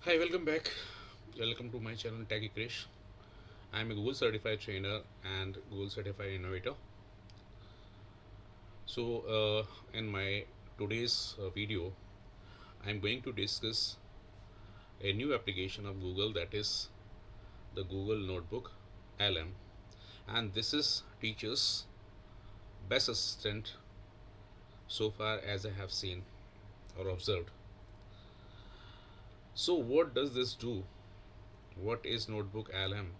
Hi, welcome back. Welcome to my channel Taggy Krish. I am a Google certified trainer and Google certified innovator. In my today's video, I am going to discuss a new application of Google, that is the Google Notebook LM, and this is teachers' best assistant so far as I have seen or observed. So, what does this do? What is Notebook LM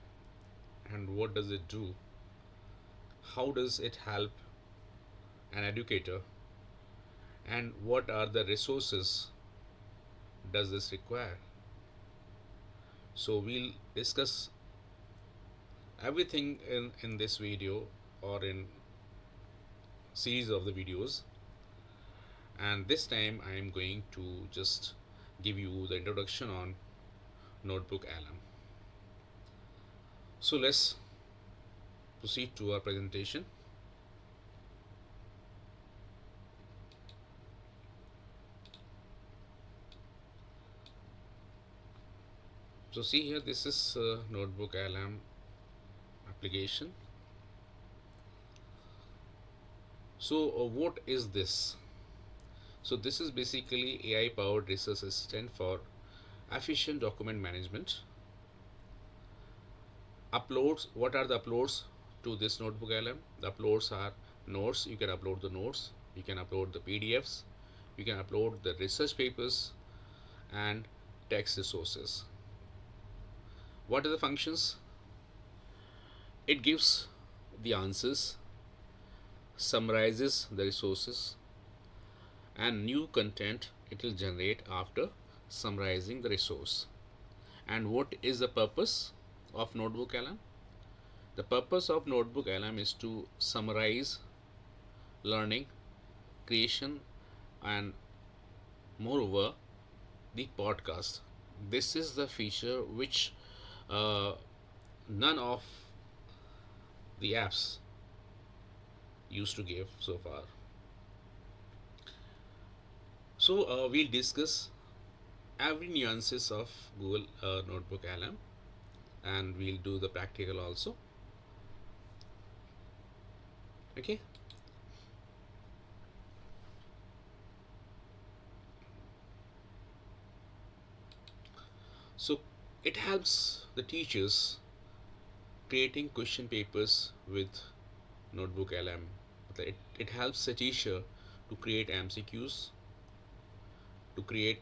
and what does it do? How does it help an educator, and what are the resources does this require? So we'll discuss everything in this video or in series of the videos, and this time I am going to just give you the introduction on Notebook LM. So let's proceed to our presentation. So see here, this is Notebook LM application. So what is this? So this is basically AI powered research assistant for efficient document management. Uploads, what are the uploads to this Notebook LM? The uploads are notes. You can upload the notes, you can upload the PDFs, you can upload the research papers and text resources. What are the functions? It gives the answers, summarizes the resources, and new content it will generate after summarizing the resource. And what is the purpose of Notebook LM? The purpose of Notebook LM is to summarize learning, creation, and moreover the podcast. This is the feature which uh, none of the apps used to give so far. So we'll discuss every nuances of Google Notebook LM, and we'll do the practical also. Okay. So it helps the teachers creating question papers with Notebook LM. It helps the teacher to create MCQs, to create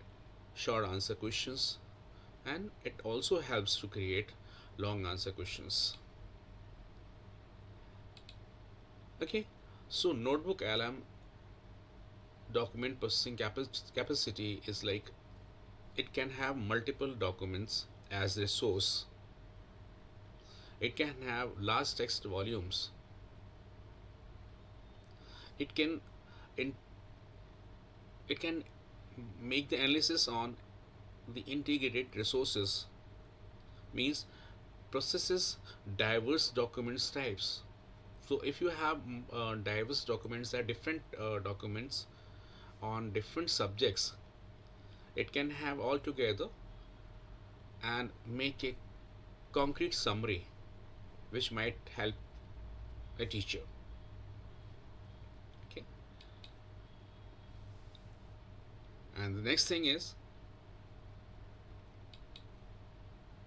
short answer questions, and it also helps to create long answer questions. Okay, so Notebook LM document processing capacity is like it can have multiple documents as a source. It can have large text volumes. It can in, it can make the analysis on the integrated resources, means processes diverse documents types. So if you have diverse documents, that different documents on different subjects, it can have all together and make a concrete summary which might help a teacher. Okay, and the next thing is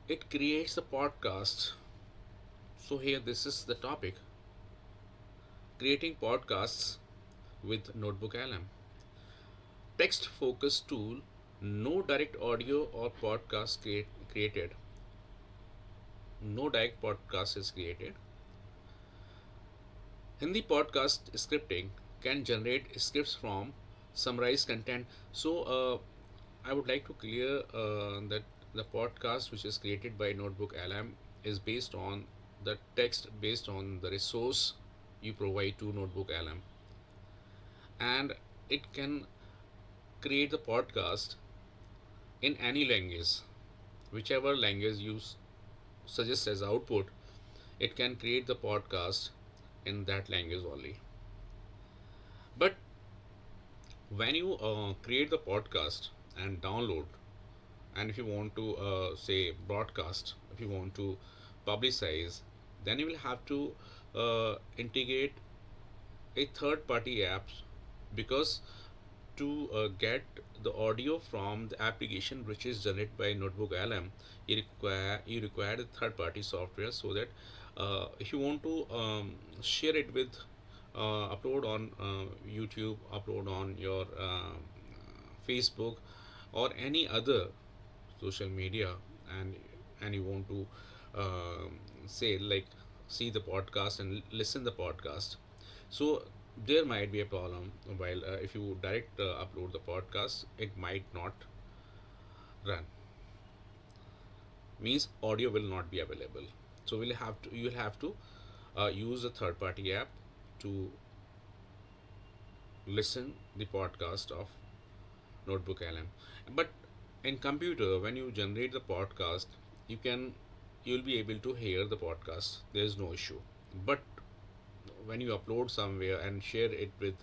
it creates a podcast. So here this is the topic: creating podcasts with Notebook LM. Text focused tool, no direct audio or podcast created. No direct podcast is created. Hindi podcast scripting can generate scripts from summarized content. So I would like to clear that the podcast which is created by Notebook LM is based on the text, based on the resource you provide to Notebook LM, and it can create the podcast in any language, whichever language you suggest as output. It can create the podcast in that language only. But when you create the podcast and download, and if you want to say broadcast, if you want to publicize, then you will have to integrate a third party apps, because to get the audio from the application which is generated by Notebook LM, you require the third party software, so that if you want to share it with upload on YouTube, upload on your Facebook or any other social media, and you want to say like see the podcast and listen the podcast, so there might be a problem while if you direct upload the podcast, it might not run, means audio will not be available. So you'll have to use a third party app to listen the podcast of Notebook LM. But in computer, when you generate the podcast, you can you'll be able to hear the podcast. There is no issue. But when you upload somewhere and share it with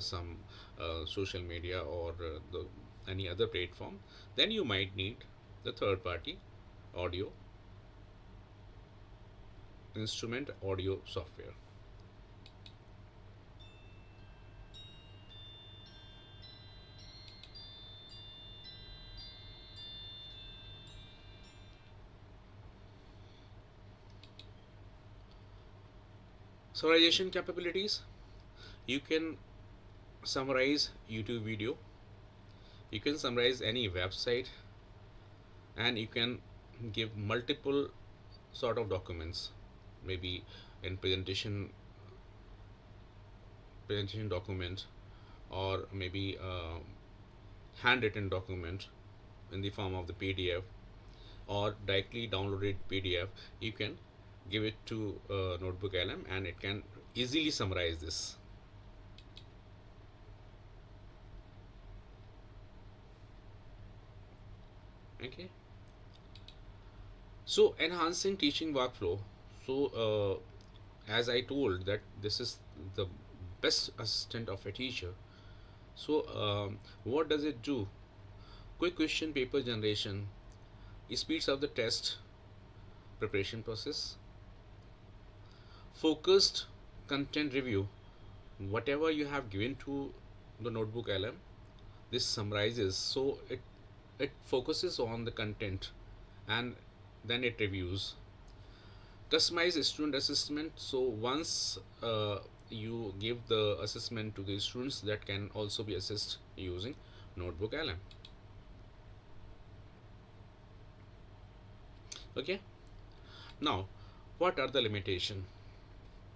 some social media or any other platform, then you might need the third party audio instrument audio software. Summarization capabilities: you can summarize YouTube video, you can summarize any website, and you can give multiple sort of documents, maybe in presentation document, or maybe handwritten document in the form of the PDF, or directly downloaded PDF. You can give it to Notebook LM and it can easily summarize this. Okay, so enhancing teaching workflow. So as I told that this is the best assistant of a teacher. So what does it do? Quick question paper generation, it speeds up the test preparation process. Focused content review, whatever you have given to the Notebook LM, this summarizes, so it focuses on the content and then it reviews. Customize student assessment, so once you give the assessment to the students, that can also be assessed using Notebook LM. Okay, now what are the limitation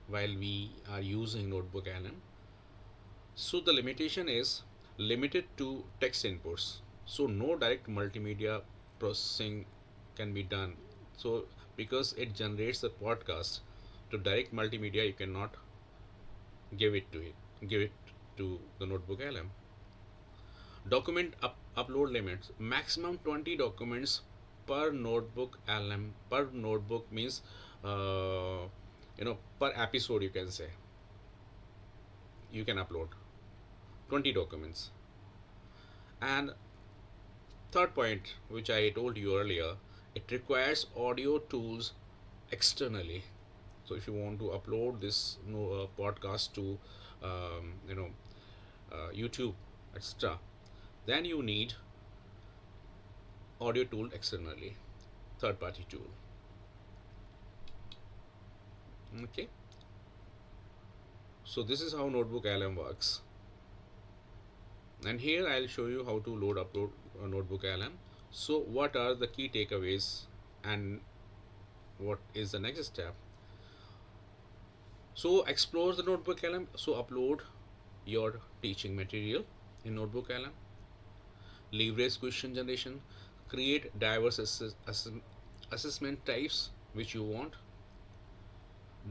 while we are using Notebook LM? So the limitation is limited to text inputs. So no direct multimedia processing can be done. So because it generates the podcast, to direct multimedia you cannot give it to the Notebook LM. Document upload limits, maximum 20 documents per Notebook LM. Per notebook means per episode, you can say you can upload 20 documents. And third point, which I told you earlier, it requires audio tools externally. So if you want to upload this podcast to YouTube, etc., then you need audio tool externally, third party tool. Okay, so this is how Notebook LM works. And here I'll show you how to upload Notebook LM. So what are the key takeaways and what is the next step? So explore the Notebook LM. So upload your teaching material in Notebook LM. Leverage question generation. Create diverse assessment types which you want.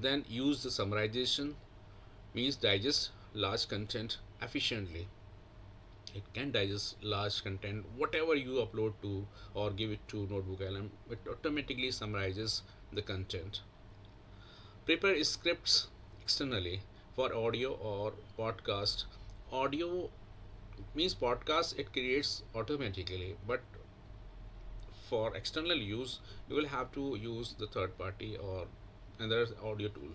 Then use the summarization, means digest large content efficiently. It can digest large content, whatever you upload to or give it to Notebook LM, it automatically summarizes the content. Prepare scripts externally for audio or podcast. Audio means podcast it creates automatically, but for external use, you will have to use the third party or another audio tool.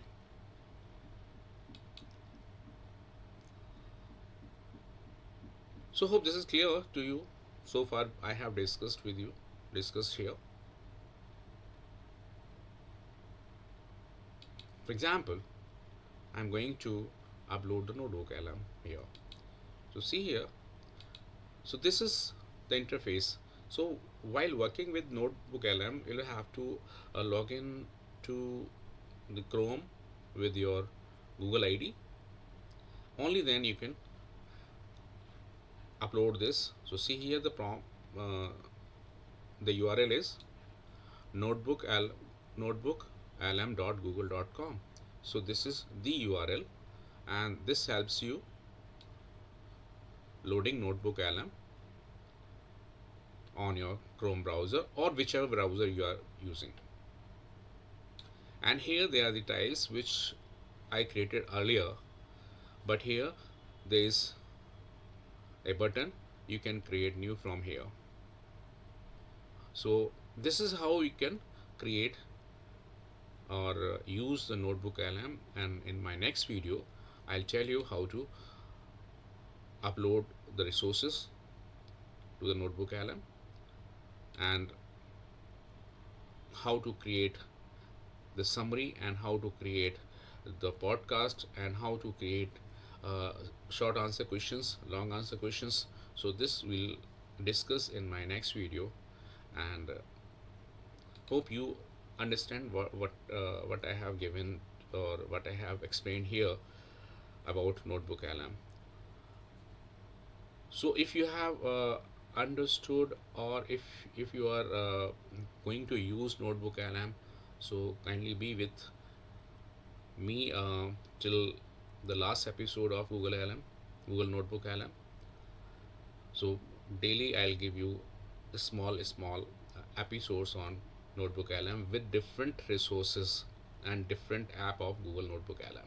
So hope this is clear to you. So far I have discussed here. For example, I'm going to upload the NotebookLM here. So see here. So this is the interface. So while working with NotebookLM, you'll have to log in to the Chrome with your Google ID. Only then you can upload this. So see here the prompt, the URL is notebooklm.google.com. So this is the URL, and this helps you loading NotebookLM on your Chrome browser or whichever browser you are using. And here they are the tiles which I created earlier, but here there is a button you can create new from here. So this is how you can create or use the NotebookLM, and in my next video I'll tell you how to upload the resources to the NotebookLM and how to create the summary and how to create the podcast and how to create short answer questions, long answer questions. So this we'll discuss in my next video, and hope you understand what I have given or what I have explained here about NotebookLM. So if you have understood, or if you are going to use NotebookLM, so kindly be with me till the last episode of Google NotebookLM. So daily I'll give you small episodes on NotebookLM with different resources and different app of Google NotebookLM.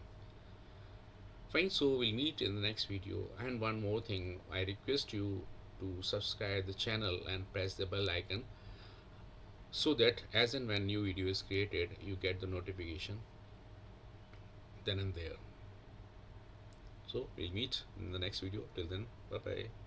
Fine, so we'll meet in the next video. And one more thing, I request you to subscribe the channel and press the bell icon so that as and when new video is created, you get the notification then and there. So we'll meet in the next video. Till then, bye bye.